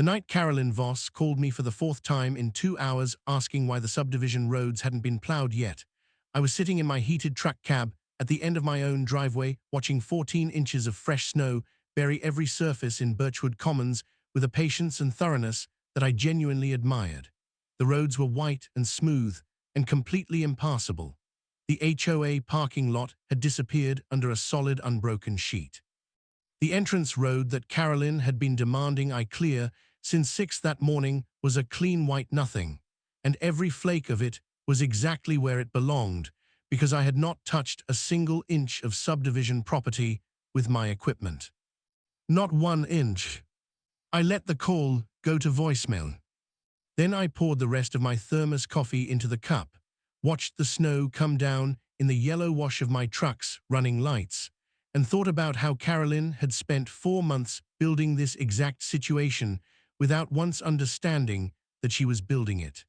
The night Carolyn Voss called me for the fourth time in 2 hours asking why the subdivision roads hadn't been plowed yet. I was sitting in my heated truck cab at the end of my own driveway watching 14 inches of fresh snow bury every surface in Birchwood Commons with a patience and thoroughness that I genuinely admired. The roads were white and smooth and completely impassable. The HOA parking lot had disappeared under a solid unbroken sheet. The entrance road that Carolyn had been demanding I clear since 6 that morning was a clean white nothing, and every flake of it was exactly where it belonged, because I had not touched a single inch of subdivision property with my equipment. Not 1 inch. I let the call go to voicemail. Then I poured the rest of my thermos coffee into the cup, watched the snow come down in the yellow wash of my truck's running lights, and thought about how Carolyn had spent 4 months building this exact situation without once understanding that she was building it.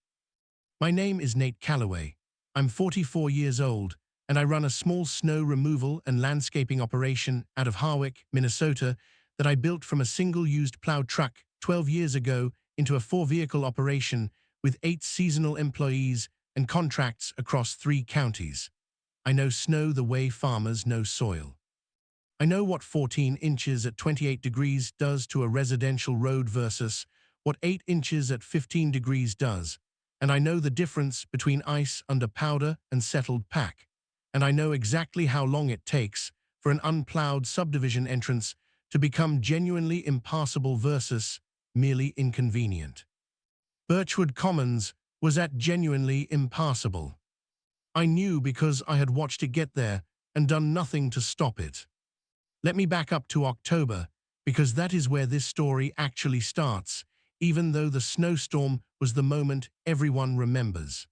My name is Nate Calloway. I'm 44 years old, and I run a small snow removal and landscaping operation out of Harwick, Minnesota, that I built from a single-used plow truck 12 years ago into a 4-vehicle operation with 8 seasonal employees and contracts across 3 counties. I know snow the way farmers know soil. I know what 14 inches at 28 degrees does to a residential road versus what 8 inches at 15 degrees does, and I know the difference between ice under powder and settled pack, and I know exactly how long it takes for an unplowed subdivision entrance to become genuinely impassable versus merely inconvenient. Birchwood Commons was at genuinely impassable. I knew because I had watched it get there and done nothing to stop it. Let me back up to October, because that is where this story actually starts, even though the snowstorm was the moment everyone remembers.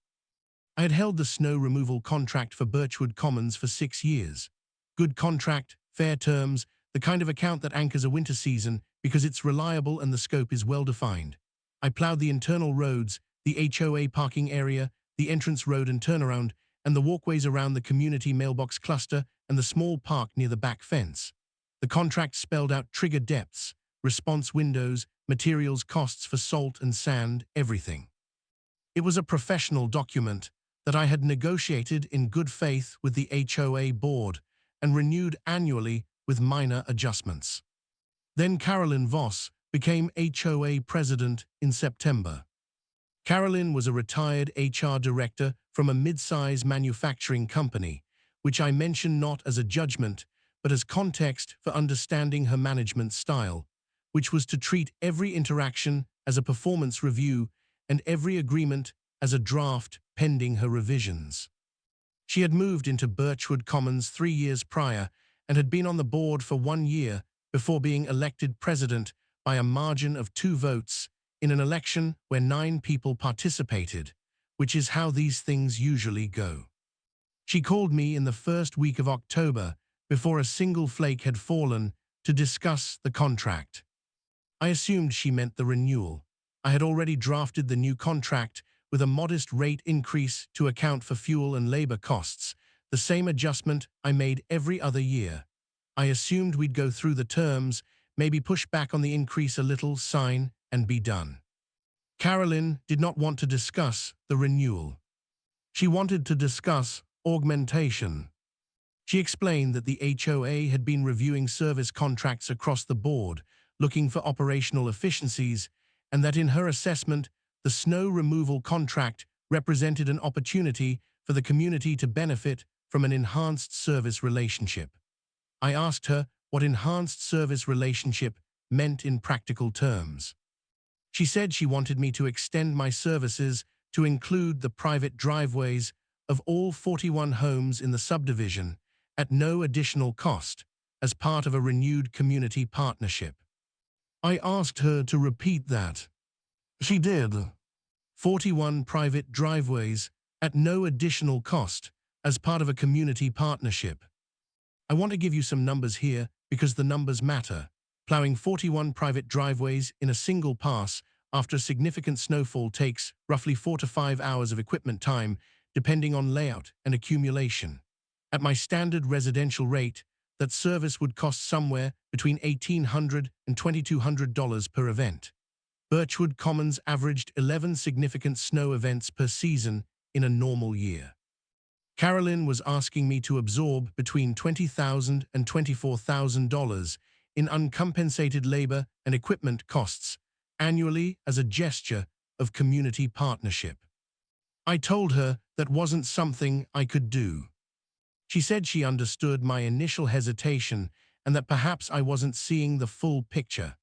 I had held the snow removal contract for Birchwood Commons for 6 years. Good contract, fair terms, the kind of account that anchors a winter season because it's reliable and the scope is well-defined. I plowed the internal roads, the HOA parking area, the entrance road and turnaround, and the walkways around the community mailbox cluster and the small park near the back fence. The contract spelled out trigger depths, response windows, materials costs for salt and sand, everything. It was a professional document that I had negotiated in good faith with the HOA board and renewed annually with minor adjustments. Then Carolyn Voss became HOA president in September. Carolyn was a retired HR director from a mid-size manufacturing company, which I mention not as a judgment, but as context for understanding her management style, which was to treat every interaction as a performance review and every agreement as a draft pending her revisions. She had moved into Birchwood Commons 3 years prior and had been on the board for 1 year before being elected president by a margin of 2 votes in an election where 9 people participated, which is how these things usually go. She called me in the first week of October before a single flake had fallen to discuss the contract. I assumed she meant the renewal. I had already drafted the new contract with a modest rate increase to account for fuel and labor costs, the same adjustment I made every other year. I assumed we'd go through the terms, maybe push back on the increase a little, sign, and be done. Carolyn did not want to discuss the renewal. She wanted to discuss augmentation. She explained that the HOA had been reviewing service contracts across the board, looking for operational efficiencies, and that in her assessment, the snow removal contract represented an opportunity for the community to benefit from an enhanced service relationship. I asked her what enhanced service relationship meant in practical terms. She said she wanted me to extend my services to include the private driveways of all 41 homes in the subdivision at no additional cost as part of a renewed community partnership. I asked her to repeat that. She did. 41 private driveways at no additional cost as part of a community partnership. I want to give you some numbers here because the numbers matter. Plowing 41 private driveways in a single pass after significant snowfall takes roughly 4 to 5 hours of equipment time, depending on layout and accumulation. At my standard residential rate, that service would cost somewhere between $1,800 and $2,200 per event. Birchwood Commons averaged 11 significant snow events per season in a normal year. Carolyn was asking me to absorb between $20,000 and $24,000 in uncompensated labor and equipment costs annually as a gesture of community partnership. I told her that wasn't something I could do. She said she understood my initial hesitation and that perhaps I wasn't seeing the full picture.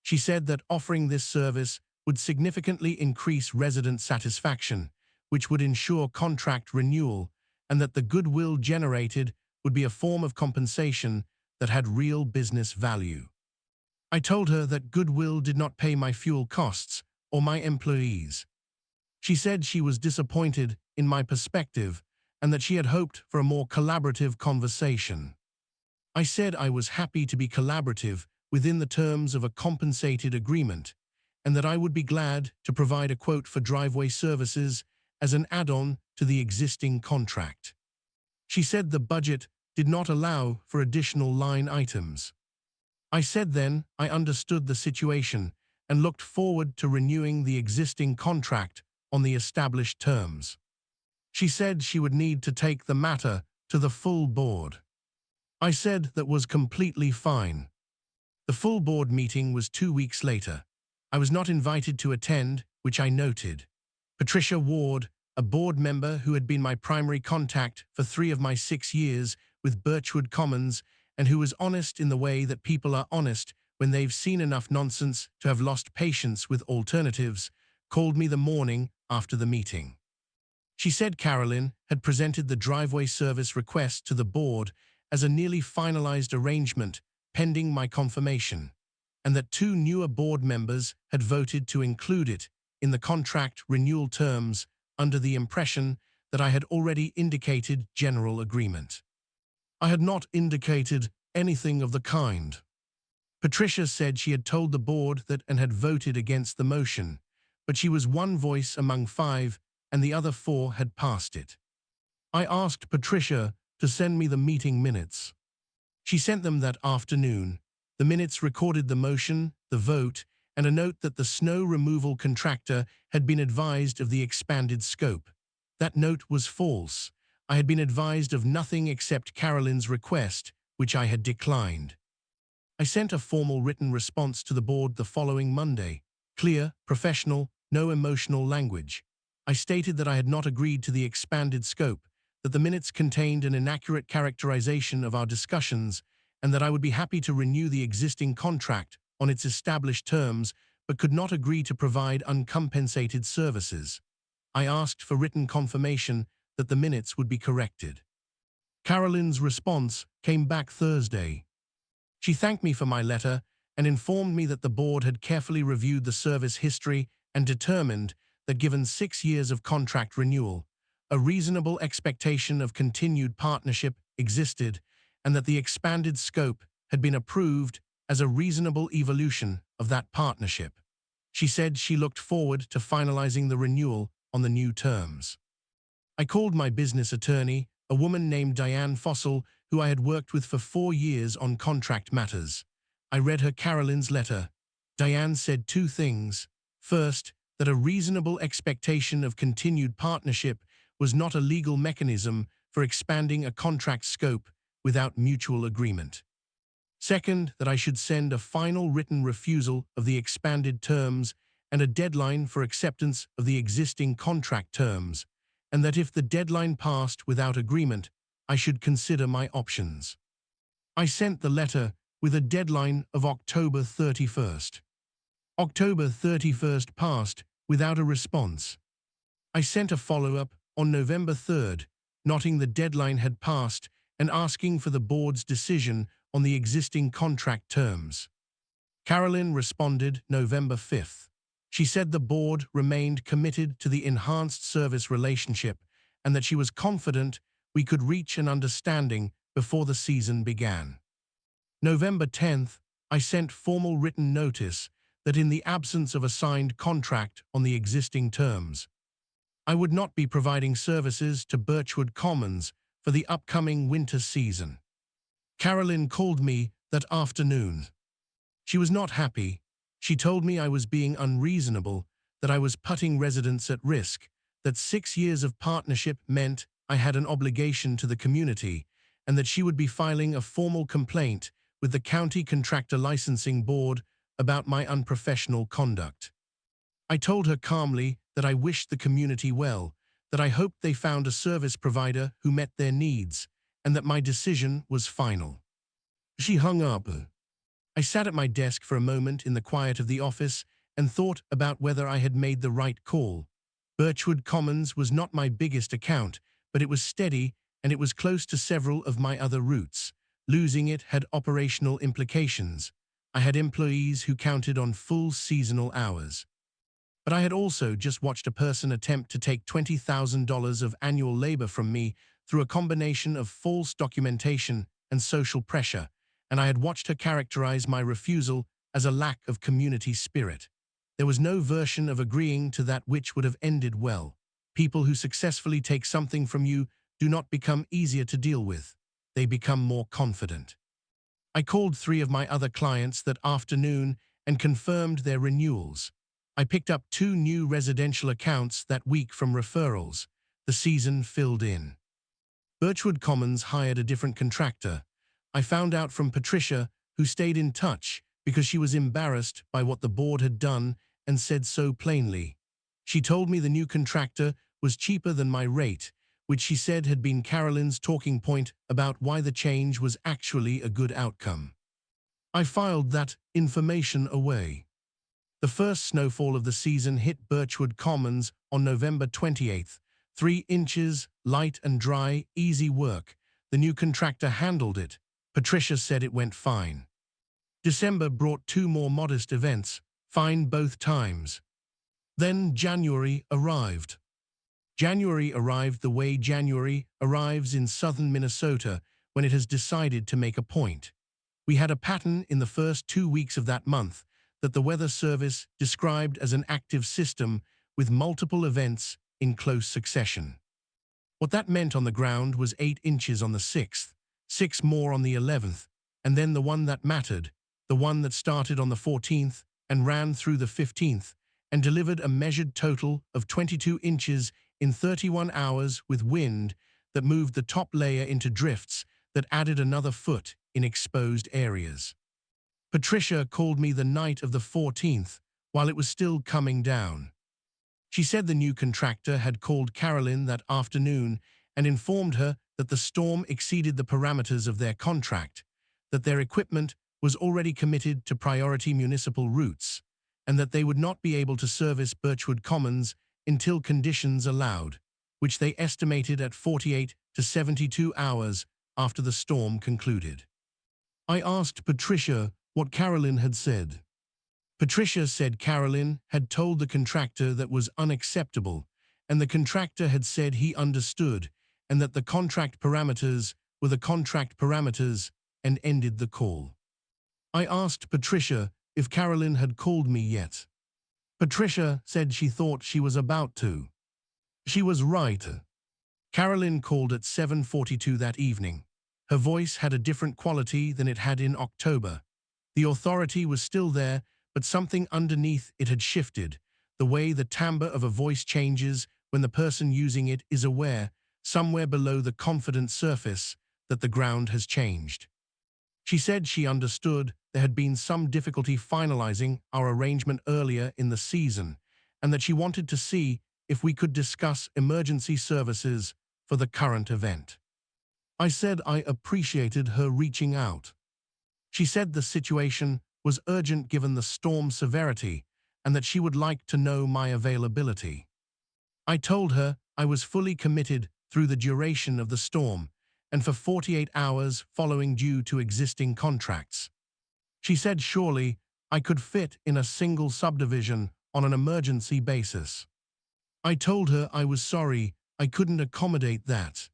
She said that offering this service would significantly increase resident satisfaction, which would ensure contract renewal, and that the goodwill generated would be a form of compensation that had real business value. I told her that goodwill did not pay my fuel costs or my employees. She said she was disappointed in my perspective and that she had hoped for a more collaborative conversation. I said I was happy to be collaborative within the terms of a compensated agreement, and that I would be glad to provide a quote for driveway services as an add-on to the existing contract. She said the budget did not allow for additional line items. I said then I understood the situation and looked forward to renewing the existing contract on the established terms. She said she would need to take the matter to the full board. I said that was completely fine. The full board meeting was 2 weeks later. I was not invited to attend, which I noted. Patricia Ward, a board member who had been my primary contact for 3 of my 6 years with Birchwood Commons and who was honest in the way that people are honest when they've seen enough nonsense to have lost patience with alternatives, called me the morning after the meeting. She said Carolyn had presented the driveway service request to the board as a nearly finalized arrangement pending my confirmation, and that 2 newer board members had voted to include it in the contract renewal terms under the impression that I had already indicated general agreement. I had not indicated anything of the kind. Patricia said she had told the board that and had voted against the motion, but she was one voice among 5 and the other 4 had passed it. I asked Patricia to send me the meeting minutes. She sent them that afternoon. The minutes recorded the motion, the vote, and a note that the snow removal contractor had been advised of the expanded scope. That note was false. I had been advised of nothing except Carolyn's request, which I had declined. I sent a formal written response to the board the following Monday. Clear, professional, no emotional language. I stated that I had not agreed to the expanded scope, that the minutes contained an inaccurate characterization of our discussions, and that I would be happy to renew the existing contract on its established terms, but could not agree to provide uncompensated services. I asked for written confirmation that the minutes would be corrected. Carolyn's response came back Thursday. She thanked me for my letter and informed me that the board had carefully reviewed the service history and determined that given 6 years of contract renewal, a reasonable expectation of continued partnership existed and that the expanded scope had been approved as a reasonable evolution of that partnership. She said she looked forward to finalizing the renewal on the new terms. I called my business attorney, a woman named Diane Fossil, who I had worked with for 4 years on contract matters. I read her Carolyn's letter. Diane said 2 things. First, that a reasonable expectation of continued partnership was not a legal mechanism for expanding a contract scope without mutual agreement. Second, that I should send a final written refusal of the expanded terms and a deadline for acceptance of the existing contract terms, and that if the deadline passed without agreement, I should consider my options. I sent the letter with a deadline of October 31st. October 31st passed without a response. I sent a follow-up on November 3rd, noting the deadline had passed and asking for the board's decision on the existing contract terms. Carolyn responded November 5th. She said the board remained committed to the enhanced service relationship and that she was confident we could reach an understanding before the season began. November 10th, I sent formal written notice that in the absence of a signed contract on the existing terms, I would not be providing services to Birchwood Commons for the upcoming winter season. Carolyn called me that afternoon. She was not happy. She told me I was being unreasonable, that I was putting residents at risk, that 6 years of partnership meant I had an obligation to the community, and that she would be filing a formal complaint with the County Contractor Licensing Board about my unprofessional conduct. I told her calmly that I wished the community well, that I hoped they found a service provider who met their needs, and that my decision was final. She hung up. I sat at my desk for a moment in the quiet of the office and thought about whether I had made the right call. Birchwood Commons was not my biggest account, but it was steady and it was close to several of my other routes. Losing it had operational implications. I had employees who counted on full seasonal hours. But I had also just watched a person attempt to take $20,000 of annual labor from me through a combination of false documentation and social pressure, and I had watched her characterize my refusal as a lack of community spirit. There was no version of agreeing to that which would have ended well. People who successfully take something from you do not become easier to deal with. They become more confident. I called 3 of my other clients that afternoon and confirmed their renewals. I picked up 2 new residential accounts that week from referrals. The season filled in. Birchwood Commons hired a different contractor. I found out from Patricia, who stayed in touch because she was embarrassed by what the board had done and said so plainly. She told me the new contractor was cheaper than my rate, which she said had been Carolyn's talking point about why the change was actually a good outcome. I filed that information away. The first snowfall of the season hit Birchwood Commons on November 28th. 3 inches, light and dry, easy work. The new contractor handled it. Patricia said it went fine. December brought 2 more modest events, fine both times. Then January arrived. January arrived the way January arrives in southern Minnesota when it has decided to make a point. We had a pattern in the first 2 weeks of that month that the Weather Service described as an active system with multiple events in close succession. What that meant on the ground was 8 inches on the 6th, 6 more on the 11th, and then the one that mattered, the one that started on the 14th and ran through the 15th, and delivered a measured total of 22 inches in 31 hours with wind that moved the top layer into drifts that added another foot in exposed areas. Patricia called me the night of the 14th while it was still coming down. She said the new contractor had called Carolyn that afternoon and informed her that the storm exceeded the parameters of their contract, that their equipment was already committed to priority municipal routes, and that they would not be able to service Birchwood Commons until conditions allowed, which they estimated at 48 to 72 hours after the storm concluded. I asked Patricia what Carolyn had said. Patricia said Carolyn had told the contractor that was unacceptable, and the contractor had said he understood, and that the contract parameters were the contract parameters, and ended the call. I asked Patricia if Carolyn had called me yet. Patricia said she thought she was about to. She was right. Carolyn called at 7:42 that evening. Her voice had a different quality than it had in October. The authority was still there, but something underneath it had shifted, the way the timbre of a voice changes when the person using it is aware, somewhere below the confident surface, that the ground has changed. She said she understood there had been some difficulty finalizing our arrangement earlier in the season, and that she wanted to see if we could discuss emergency services for the current event. I said I appreciated her reaching out. She said the situation was urgent given the storm severity and that she would like to know my availability. I told her I was fully committed through the duration of the storm and for 48 hours following due to existing contracts. She said surely I could fit in a single subdivision on an emergency basis. I told her I was sorry I couldn't accommodate that.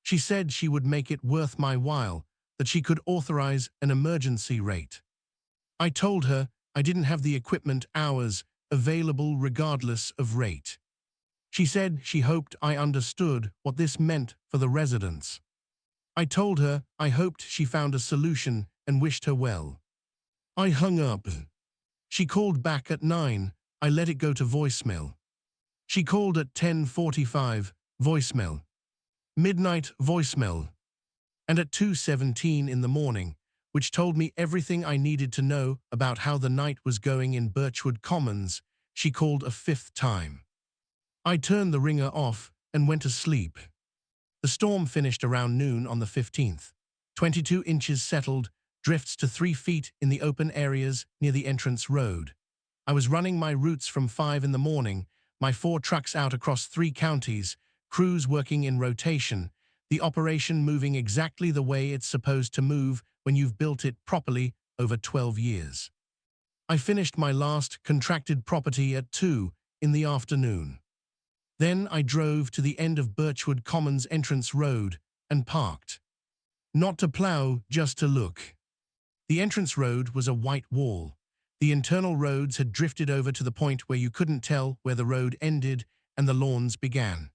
She said she would make it worth my while, that she could authorize an emergency rate. I told her I didn't have the equipment hours available regardless of rate. She said she hoped I understood what this meant for the residents. I told her I hoped she found a solution and wished her well. I hung up. She called back at 9. I let it go to voicemail. She called at 10:45, voicemail. Midnight, voicemail. And at 2:17 in the morning, which told me everything I needed to know about how the night was going in Birchwood Commons, she called a fifth time. I turned the ringer off and went to sleep. The storm finished around noon on the 15th. 22 inches settled, drifts to 3 feet in the open areas near the entrance road. I was running my routes from 5 in the morning, my 4 trucks out across 3 counties, crews working in rotation, the operation moving exactly the way it's supposed to move when you've built it properly over 12 years. I finished my last contracted property at 2 in the afternoon. Then I drove to the end of Birchwood Commons entrance road and parked. Not to plow, just to look. The entrance road was a white wall. The internal roads had drifted over to the point where you couldn't tell where the road ended and the lawns began.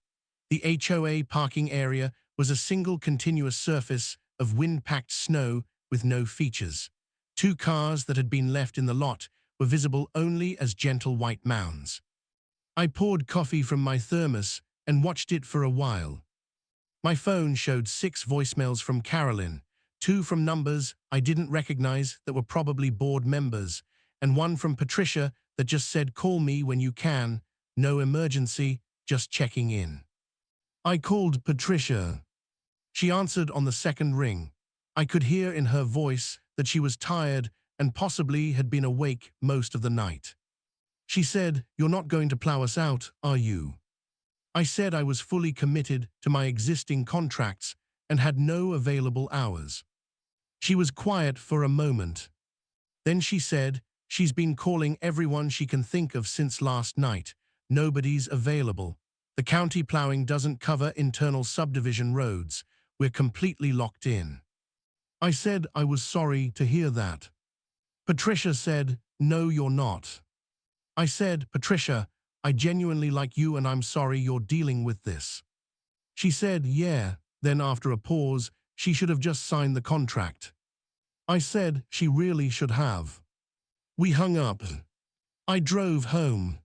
The HOA parking area was a single continuous surface of wind-packed snow with no features. 2 cars that had been left in the lot were visible only as gentle white mounds. I poured coffee from my thermos and watched it for a while. My phone showed 6 voicemails from Carolyn, 2 from numbers I didn't recognize that were probably board members, and 1 from Patricia that just said, "Call me when you can, no emergency, just checking in." I called Patricia. She answered on the second ring. I could hear in her voice that she was tired and possibly had been awake most of the night. She said, "You're not going to plow us out, are you?" I said I was fully committed to my existing contracts and had no available hours. She was quiet for a moment. Then she said, "She's been calling everyone she can think of since last night. Nobody's available. The county plowing doesn't cover internal subdivision roads. We're completely locked in." I said I was sorry to hear that. Patricia said, "No, you're not." I said, "Patricia, I genuinely like you and I'm sorry you're dealing with this." She said, "Yeah." Then after a pause, she should have just signed the contract. I said she really should have. We hung up. I drove home.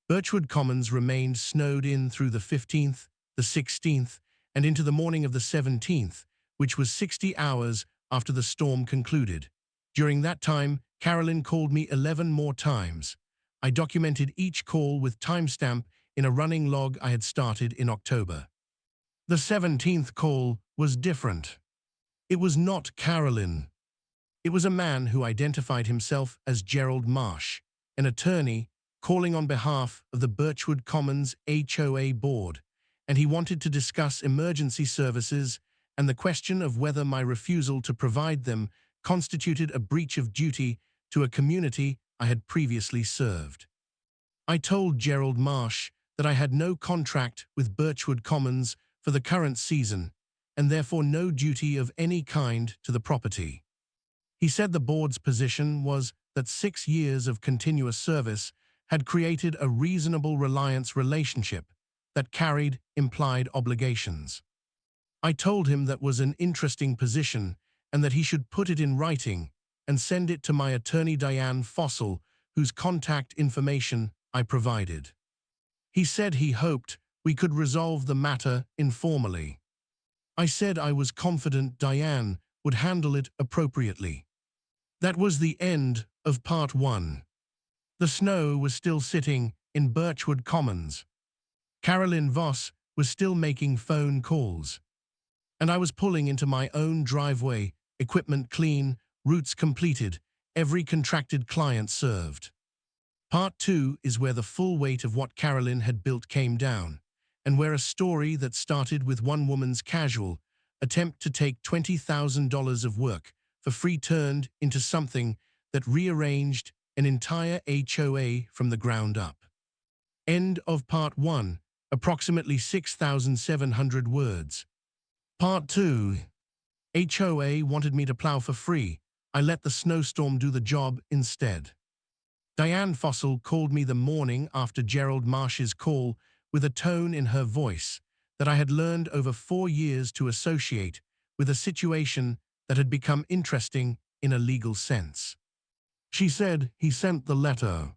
Birchwood Commons remained snowed in through the 15th, the 16th, and into the morning of the 17th, which was 60 hours after the storm concluded. During that time, Carolyn called me 11 more times. I documented each call with timestamp in a running log I had started in October. The 17th call was different. It was not Carolyn. It was a man who identified himself as Gerald Marsh, an attorney, calling on behalf of the Birchwood Commons HOA board, and he wanted to discuss emergency services and the question of whether my refusal to provide them constituted a breach of duty to a community I had previously served. I told Gerald Marsh that I had no contract with Birchwood Commons for the current season, and therefore no duty of any kind to the property. He said the board's position was that 6 years of continuous service had created a reasonable reliance relationship that carried implied obligations. I told him that was an interesting position and that he should put it in writing and send it to my attorney Diane Fossil, whose contact information I provided. He said he hoped we could resolve the matter informally. I said I was confident Diane would handle it appropriately. That was the end of part 1. The snow was still sitting in Birchwood Commons. Carolyn Voss was still making phone calls. And I was pulling into my own driveway, equipment clean, routes completed, every contracted client served. Part 2 is where the full weight of what Carolyn had built came down, and where a story that started with one woman's casual attempt to take $20,000 of work for free turned into something that rearranged an entire HOA from the ground up. End of Part 1, approximately 6,700 words. Part 2. HOA wanted me to plow for free. I let the snowstorm do the job instead. Diane Fossil called me the morning after Gerald Marsh's call with a tone in her voice that I had learned over 4 years to associate with a situation that had become interesting in a legal sense. She said he sent the letter.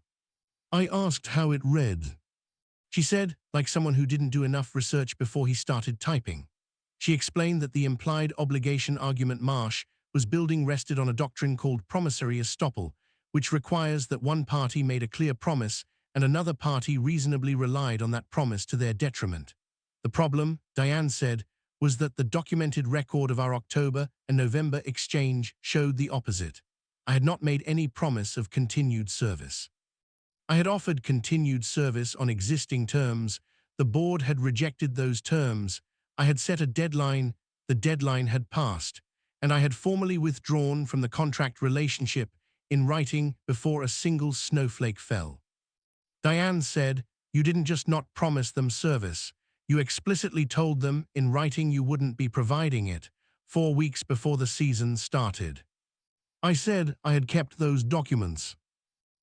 I asked how it read. She said, like someone who didn't do enough research before he started typing. She explained that the implied obligation argument Marsh was building rested on a doctrine called promissory estoppel, which requires that one party made a clear promise and another party reasonably relied on that promise to their detriment. The problem, Diane said, was that the documented record of our October and November exchange showed the opposite. I had not made any promise of continued service. I had offered continued service on existing terms. The board had rejected those terms. I had set a deadline. The deadline had passed, and I had formally withdrawn from the contract relationship in writing before a single snowflake fell. Diane said, "You didn't just not promise them service. You explicitly told them in writing you wouldn't be providing it 4 weeks before the season started." I said I had kept those documents.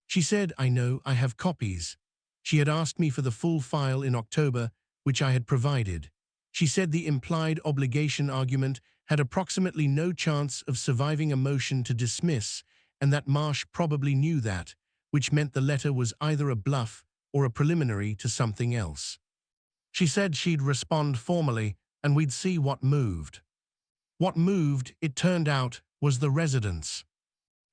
She said, "I know, I have copies." She had asked me for the full file in October, which I had provided. She said the implied obligation argument had approximately no chance of surviving a motion to dismiss, and that Marsh probably knew that, which meant the letter was either a bluff or a preliminary to something else. She said she'd respond formally, and we'd see what moved. What moved, it turned out, was the residents.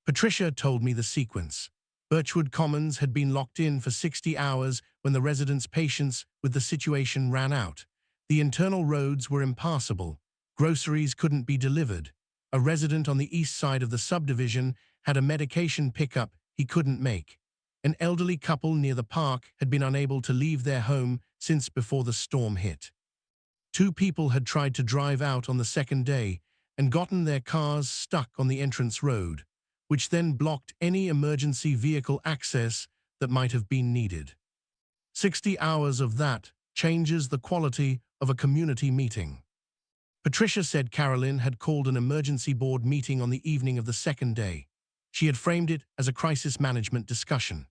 Patricia told me the sequence. Birchwood Commons had been locked in for 60 hours when the residents' patience with the situation ran out. The internal roads were impassable. Groceries couldn't be delivered. A resident on the east side of the subdivision had a medication pickup he couldn't make. An elderly couple near the park had been unable to leave their home since before the storm hit. 2 people had tried to drive out on the second day and gotten their cars stuck on the entrance road, which then blocked any emergency vehicle access that might have been needed. 60 hours of that changes the quality of a community meeting. Patricia said Carolyn had called an emergency board meeting on the evening of the second day. She had framed it as a crisis management discussion.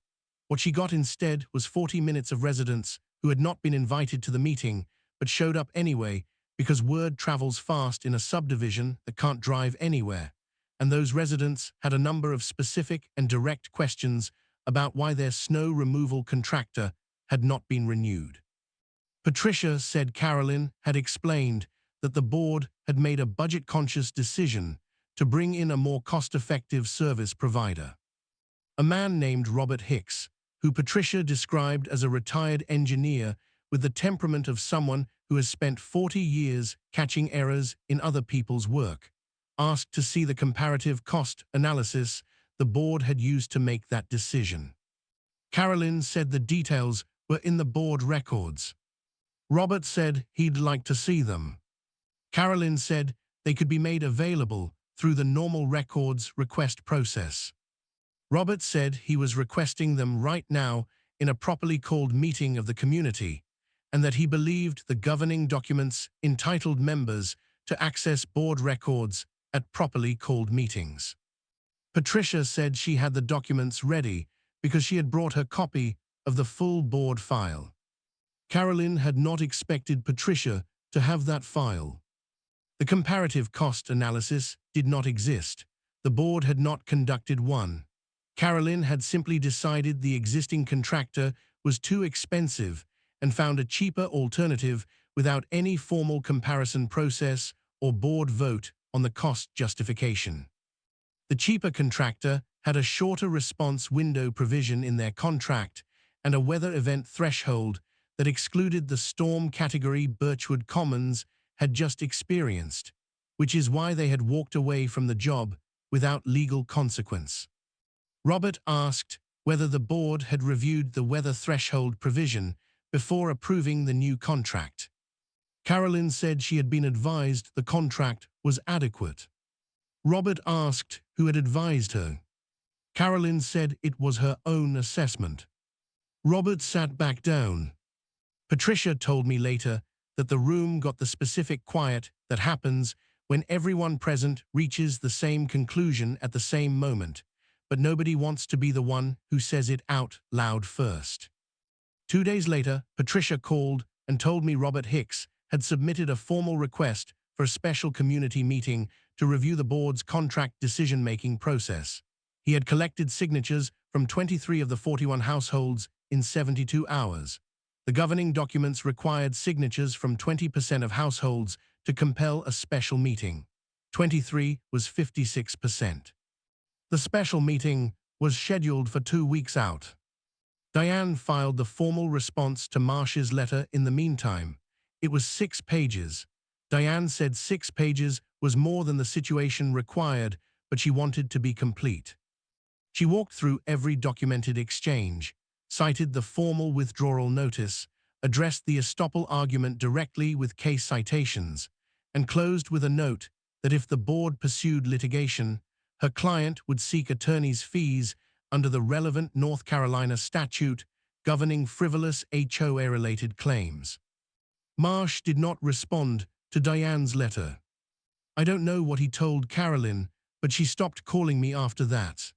What she got instead was 40 minutes of residents who had not been invited to the meeting but showed up anyway because word travels fast in a subdivision that can't drive anywhere. And those residents had a number of specific and direct questions about why their snow removal contractor had not been renewed. Patricia said Carolyn had explained that the board had made a budget-conscious decision to bring in a more cost-effective service provider. A man named Robert Hicks, who Patricia described as a retired engineer with the temperament of someone who has spent 40 years catching errors in other people's work, asked to see the comparative cost analysis the board had used to make that decision. Carolyn said the details were in the board records. Robert said he'd like to see them. Carolyn said they could be made available through the normal records request process. Robert said he was requesting them right now in a properly called meeting of the community, and that he believed the governing documents entitled members to access board records at properly called meetings. Patricia said she had the documents ready because she had brought her copy of the full board file. Carolyn had not expected Patricia to have that file. The comparative cost analysis did not exist. The board had not conducted one. Carolyn had simply decided the existing contractor was too expensive and found a cheaper alternative without any formal comparison process or board vote on the cost justification. The cheaper contractor had a shorter response window provision in their contract and a weather event threshold that excluded the storm category Birchwood Commons had just experienced, which is why they had walked away from the job without legal consequence. Robert asked whether the board had reviewed the weather threshold provision before approving the new contract. Carolyn said she had been advised the contract was adequate. Robert asked who had advised her. Carolyn said it was her own assessment. Robert sat back down. Patricia told me later that the room got the specific quiet that happens when everyone present reaches the same conclusion at the same moment, but nobody wants to be the one who says it out loud first. 2 days later, Patricia called and told me Robert Hicks had submitted a formal request for a special community meeting to review the board's contract decision-making process. He had collected signatures from 23 of the 41 households in 72 hours. The governing documents required signatures from 20% of households to compel a special meeting. 23 was 56%. The special meeting was scheduled for 2 weeks out. Diane filed the formal response to Marsh's letter in the meantime. It was 6 pages. Diane said 6 pages was more than the situation required, but she wanted to be complete. She walked through every documented exchange, cited the formal withdrawal notice, addressed the estoppel argument directly with case citations, and closed with a note that if the board pursued litigation, her client would seek attorney's fees under the relevant North Carolina statute governing frivolous HOA-related claims. Marsh did not respond to Diane's letter. I don't know what he told Carolyn, but she stopped calling me after that.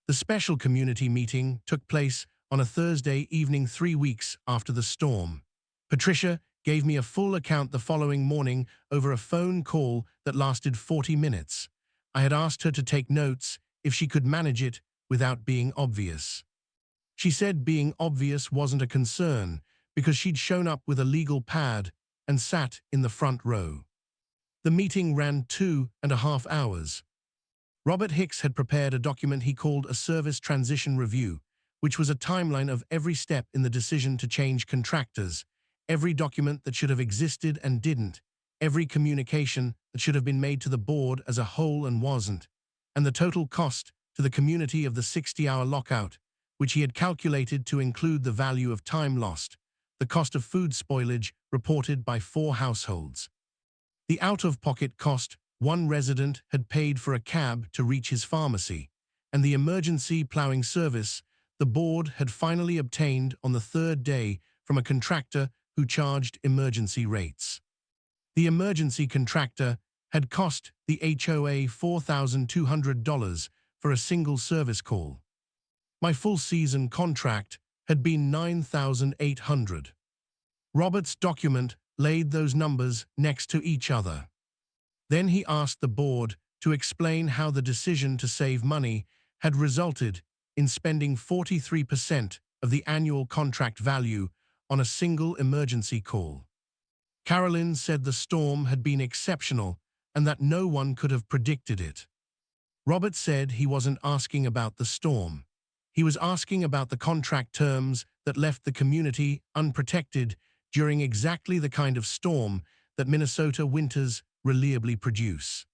The special community meeting took place on a Thursday evening 3 weeks after the storm. Patricia gave me a full account the following morning over a phone call that lasted 40 minutes. I had asked her to take notes if she could manage it without being obvious. She said being obvious wasn't a concern because she'd shown up with a legal pad and sat in the front row. The meeting ran 2.5 hours. Robert Hicks had prepared a document he called a service transition review, which was a timeline of every step in the decision to change contractors, every document that should have existed and didn't, every communication that should have been made to the board as a whole and wasn't, and the total cost to the community of the 60-hour lockout, which he had calculated to include the value of time lost, the cost of food spoilage reported by 4 households. The out-of-pocket cost one resident had paid for a cab to reach his pharmacy, and the emergency plowing service the board had finally obtained on the 3rd day from a contractor who charged emergency rates. The emergency contractor had cost the HOA $4,200 for a single service call. My full season contract had been $9,800. Robert's document laid those numbers next to each other. Then he asked the board to explain how the decision to save money had resulted in spending 43% of the annual contract value on a single emergency call. Carolyn said the storm had been exceptional and that no one could have predicted it. Robert said he wasn't asking about the storm. He was asking about the contract terms that left the community unprotected during exactly the kind of storm that Minnesota winters reliably produce.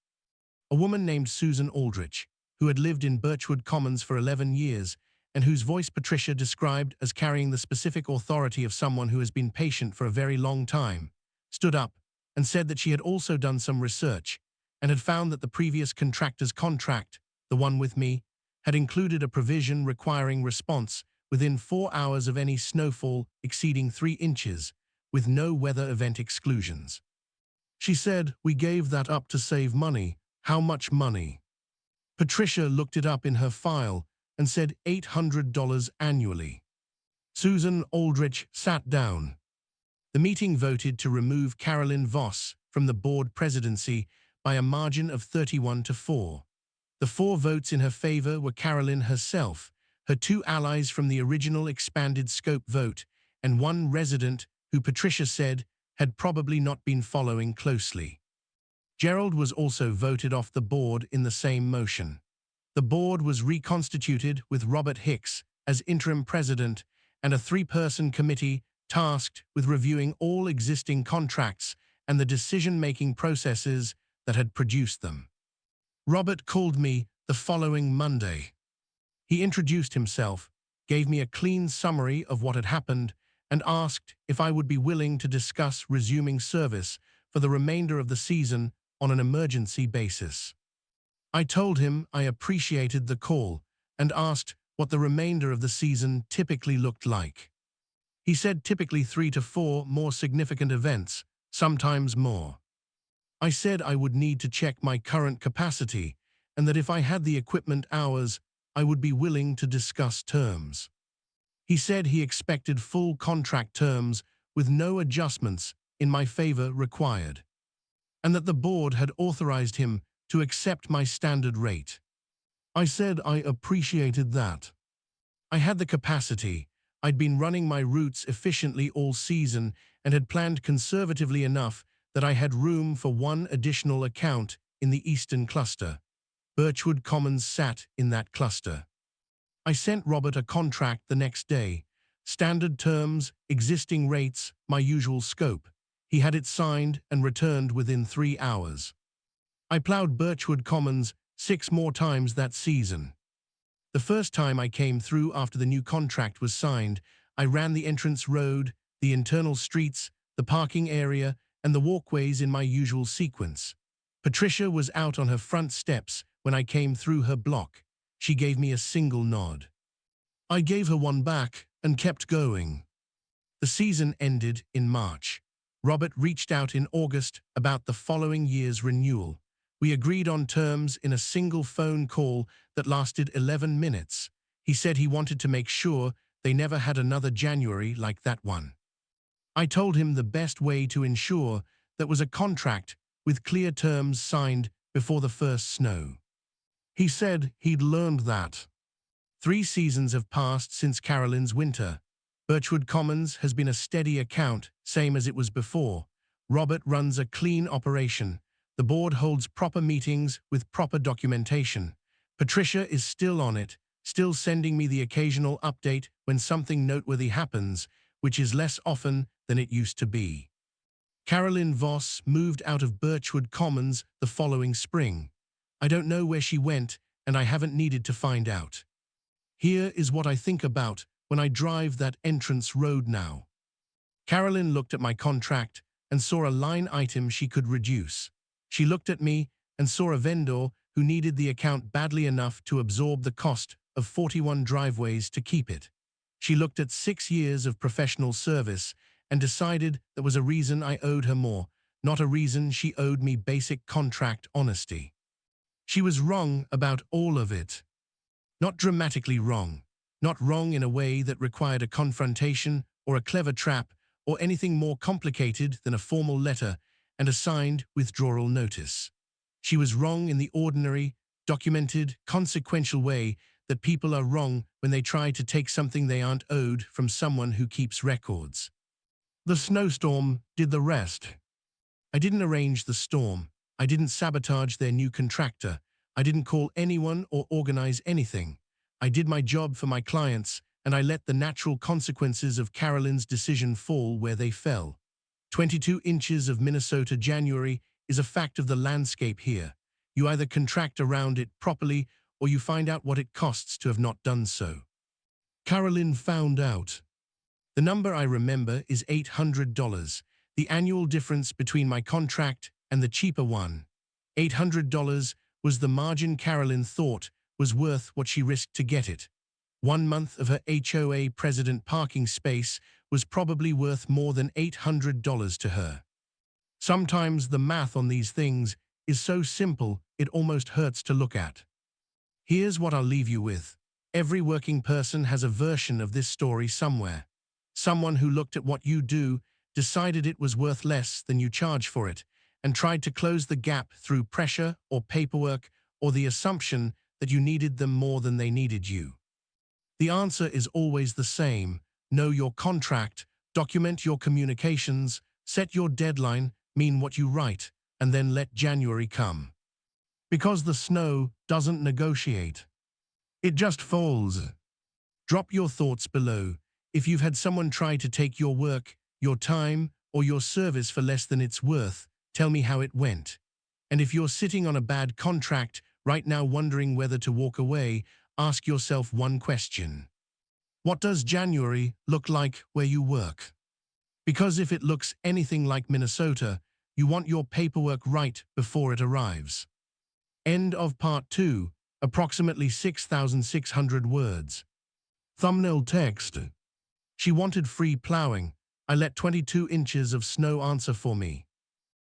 A woman named Susan Aldrich, who had lived in Birchwood Commons for 11 years and whose voice Patricia described as carrying the specific authority of someone who has been patient for a very long time, stood up and said that she had also done some research and had found that the previous contractor's contract, the one with me, had included a provision requiring response within 4 hours of any snowfall exceeding 3 inches, with no weather event exclusions. She said, "We gave that up to save money." How much money? Patricia looked it up in her file and said $800 annually. Susan Aldrich sat down. The meeting voted to remove Carolyn Voss from the board presidency by a margin of 31-4. The 4 votes in her favor were Carolyn herself, her 2 allies from the original expanded scope vote, and 1 resident who Patricia said had probably not been following closely. Gerald was also voted off the board in the same motion. The board was reconstituted with Robert Hicks as interim president and a 3-person committee tasked with reviewing all existing contracts and the decision-making processes that had produced them. Robert called me the following Monday. He introduced himself, gave me a clean summary of what had happened, and asked if I would be willing to discuss resuming service for the remainder of the season on an emergency basis. I told him I appreciated the call and asked what the remainder of the season typically looked like. He said typically 3 to 4 more significant events, sometimes more. I said I would need to check my current capacity and that if I had the equipment hours, I would be willing to discuss terms. He said he expected full contract terms with no adjustments in my favor required, and that the board had authorized him to accept my standard rate. I said I appreciated that. I had the capacity. I'd been running my routes efficiently all season and had planned conservatively enough that I had room for one additional account in the eastern cluster. Birchwood Commons sat in that cluster. I sent Robert a contract the next day. Standard terms, existing rates, my usual scope. He had it signed and returned within 3 hours. I plowed Birchwood Commons 6 more times that season. The first time I came through after the new contract was signed, I ran the entrance road, the internal streets, the parking area, and the walkways in my usual sequence. Patricia was out on her front steps when I came through her block. She gave me a single nod. I gave her one back and kept going. The season ended in March. Robert reached out in August about the following year's renewal. We agreed on terms in a single phone call that lasted 11 minutes. He said he wanted to make sure they never had another January like that one. I told him the best way to ensure that was a contract with clear terms signed before the first snow. He said he'd learned that. 3 seasons have passed since Carolyn's winter. Birchwood Commons has been a steady account, same as it was before. Robert runs a clean operation. The board holds proper meetings with proper documentation. Patricia is still on it, still sending me the occasional update when something noteworthy happens, which is less often than it used to be. Carolyn Voss moved out of Birchwood Commons the following spring. I don't know where she went, and I haven't needed to find out. Here is what I think about when I drive that entrance road now. Carolyn looked at my contract and saw a line item she could reduce. She looked at me and saw a vendor who needed the account badly enough to absorb the cost of 41 driveways to keep it. She looked at 6 years of professional service and decided there was a reason I owed her more, not a reason she owed me basic contract honesty. She was wrong about all of it. Not dramatically wrong, not wrong in a way that required a confrontation or a clever trap or anything more complicated than a formal letter and a signed withdrawal notice. She was wrong in the ordinary, documented, consequential way that people are wrong when they try to take something they aren't owed from someone who keeps records. The snowstorm did the rest. I didn't arrange the storm. I didn't sabotage their new contractor. I didn't call anyone or organize anything. I did my job for my clients, and I let the natural consequences of Carolyn's decision fall where they fell. 22 inches of Minnesota January is a fact of the landscape here. You either contract around it properly or you find out what it costs to have not done so. Carolyn found out. The number I remember is $800, the annual difference between my contract and the cheaper one. $800 was the margin Carolyn thought was worth what she risked to get it. 1 month of her HOA president parking space was probably worth more than $800 to her. Sometimes the math on these things is so simple it almost hurts to look at. Here's what I'll leave you with. Every working person has a version of this story somewhere. Someone who looked at what you do, decided it was worth less than you charge for it, and tried to close the gap through pressure or paperwork or the assumption that you needed them more than they needed you. The answer is always the same. Know your contract, document your communications, set your deadline, mean what you write, and then let January come. Because the snow doesn't negotiate. It just falls. Drop your thoughts below. If you've had someone try to take your work, your time, or your service for less than it's worth, tell me how it went. And if you're sitting on a bad contract right now wondering whether to walk away, ask yourself one question. What does January look like where you work? Because if it looks anything like Minnesota, you want your paperwork right before it arrives. End of part 2, approximately 6,600 words. Thumbnail text. She wanted free plowing. I let 22 inches of snow answer for me.